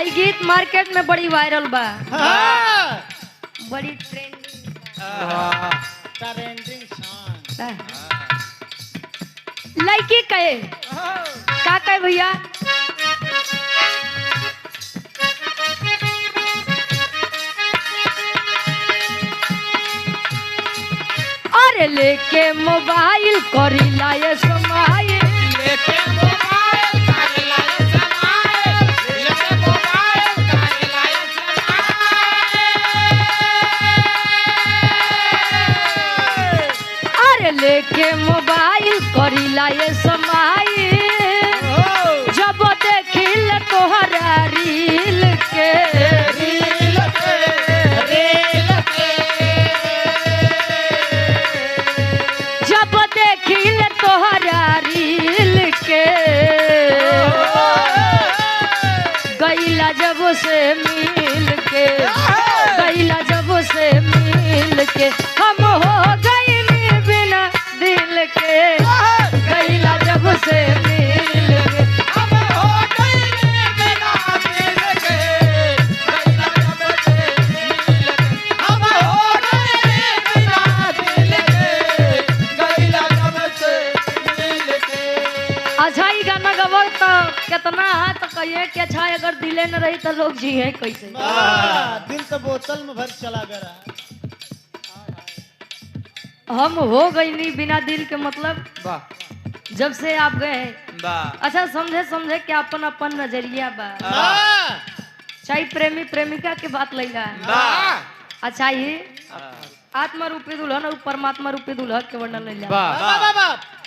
हई गीत मार्केट में बड़ी वायरल बा। बड़ी ट्रेंडिंग सॉन्ग। लड़की कहे का कहे भैया अरे लेके मोबाइल करी लाए समाइल लेके मोबाइल करी लाए समाइल लेके मोबाइल करी लाए समाइल अरे लेके मोबाइल करी लाए समाइल जब देखिल तोहरा रील के गईला जब से मिल के गईला जब से मिल के हम हो गईली बिना दिल के गईला जब से मिल के हम हो गईली बिना दिल के गईला जब से मिल के हम हो गईली बिना दिल के गईला जब से मिल के। अच्छा ही गाना गवा तो कितना है तो कहिए कि अच्छा अगर दिले न रही तो लोग जी है कैसे दिल तो बोतल में भर चला गया। हम हो गई नहीं बिना दिल के मतलब जब से आप गए अच्छा समझे समझे कि अपन अपन नजरिया बा चाहे प्रेमी प्रेमिका के बात लगा अच्छा ही आत्मा रूपी दुल्हन और परमात्मा रूपी दुल्हन के वर्णन ले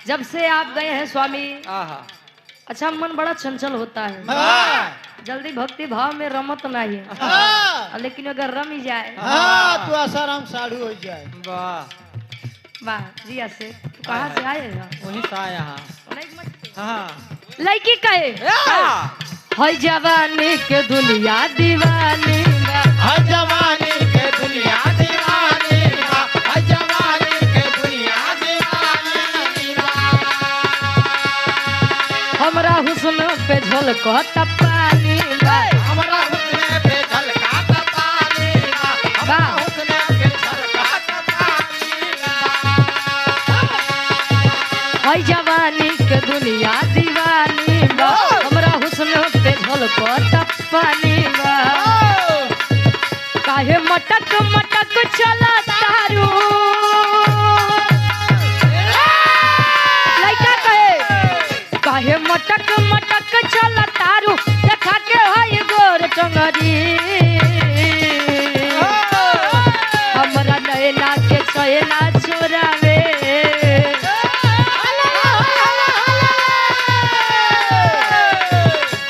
जब से आप गए हैं स्वामी अच्छा मन बड़ा चंचल होता है जल्दी भक्ति भाव में रमत नहीं है लेकिन अगर रम ही जाए तो आसाराम साधु हो जाए। वाह जिया से कहाँ से आए वहीं से आया लड़की कहे है जवानी के दुनिया दीवानी है जवानी के दुनिया दीवानी है जवानी के दुनिया दीवानी हमरा हुस्न पे झलकता पानी हमरा हुस्न पे झलकता पानी हमरा हुस्न पे झलकता पानी है जवानी के दुनिया दीवानी हमरा हुस्न पे झलकता पानी काहे मटक मटक चला तारू लइका कहे काहे मटक मटक चला तारू देखा के है गोर टंगरी हमरा नैना के चैना चोरावे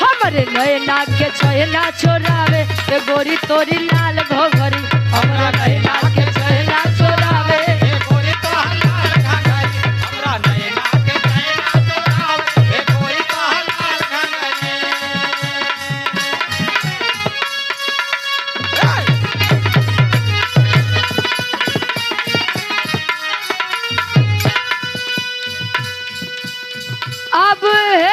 हमरे नैना के चैना चोरावे गोरी तोरी लाल घोघरी हमरा नैना के चैना चोरावे गोरी तो लाल घाघरी हमरा नैना के चैना चोरावे गोरी तो लाल घाघरी। अब हे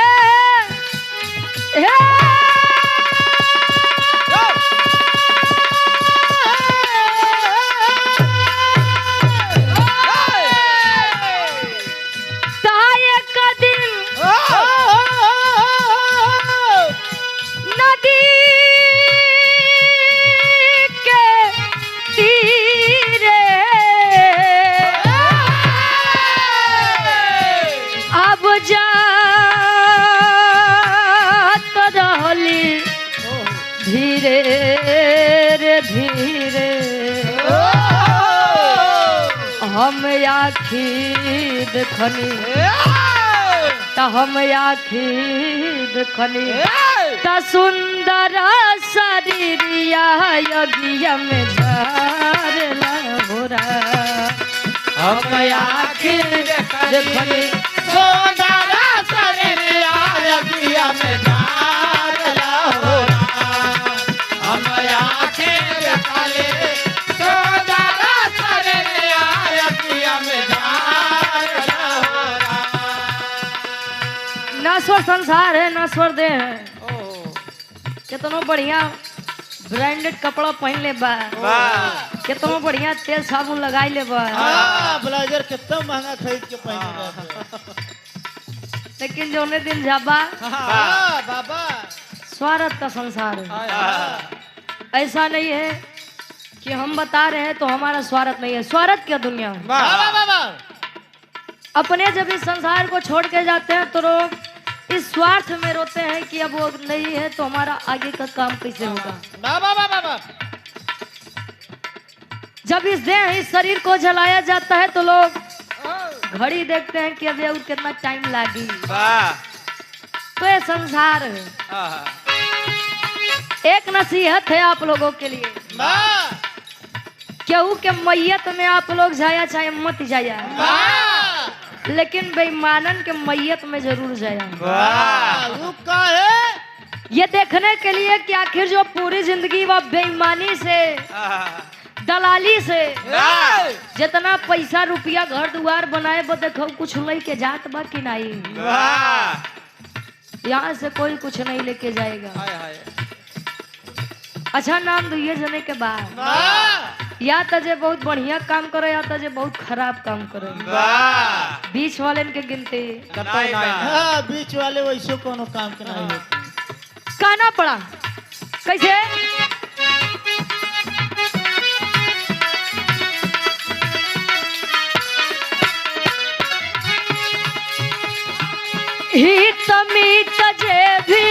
धीरे रे धीरे हम आखी देखनी हम आखी देखनी त सुंदर शरीरिया यज्ञ में झरला होरा हम आखी देखनी सुंदर शरीरिया यज्ञ में झरला होरा हम आखी देखले सुंदर शरीरिया यज्ञ में झरला होरा। नश्वर संसार है नश्वर देह है कितनो बढ़िया ब्रांडेड कपड़ा पहन ले बा, कितनो बढ़िया तेल साबुन लगाई ले बा, ब्लेजर कितना महंगा खरीद के पहने रहते। लेकिन जोने दिन जाबा बाबा स्वार्थ का संसार है। ऐसा नहीं है कि हम बता रहे हैं तो हमारा स्वार्थ नहीं है, स्वार्थ क्या दुनिया है। बाबा अपने जब इस संसार को छोड़ के जाते हैं तो लोग इस स्वार्थ में रोते हैं कि अब वो नहीं है तो हमारा आगे का काम कैसे होगा। बाबा जब इस देह इस शरीर को जलाया जाता है तो लोग घड़ी देखते हैं कि अभी और कितना टाइम लागी। तो ये संसार है। एक नसीहत है आप लोगों के लिए, केहू के मैयत में आप लोग जाया चाहे मत जाया, लेकिन बेईमानन के मैयत में जरूर जाया। ये देखने के लिए कि आखिर जो पूरी जिंदगी वह बेईमानी से दलाली से जितना पैसा रुपया घर द्वार बनाए वो देखो कुछ लेके जात बा कि नहीं। यहाँ से कोई कुछ नहीं लेके जाएगा। अच्छा नाम दुइये जने के बाद या तो जे बहुत बढ़िया काम करे या तो जे बहुत खराब काम करे, बीच वाले के गिनती बीच वाले वैसे कोनो काम के नहीं होते। कहना पड़ा कैसे हित मीत जे भी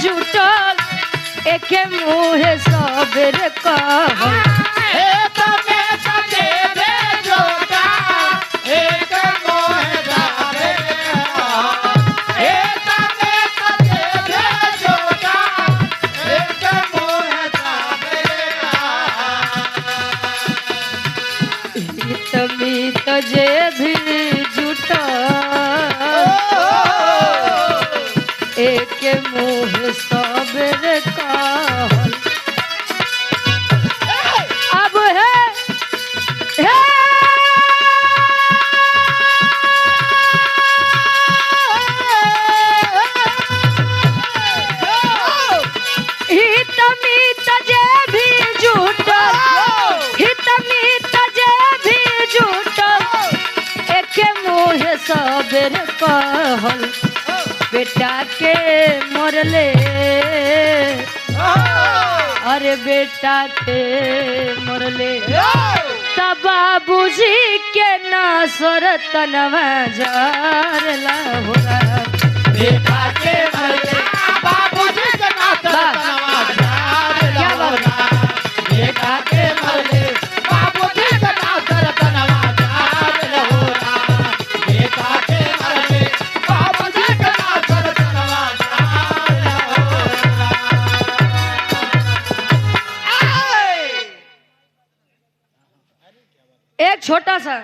जुटल एके मुँह सबेर कहल। हित मीत जे भी जुटल एके मुँह सबेर कहल। अब है हित मीत जे भी जुटल, हित मीत जे भी जुटल एके मुँह सबेर कहल। बेटा के मरले अरे बेटा के मरले तब बाबूजी के नासर तनवा जरला होगा। बेटा के मरले बाबूजी के नासर क्या बात? बेटा के मरले बाबूजी के नासर तनवा जरला होगा। बेटा के मरले बाबूजी के नासर तनवा जरला होगा। एक छोटा सा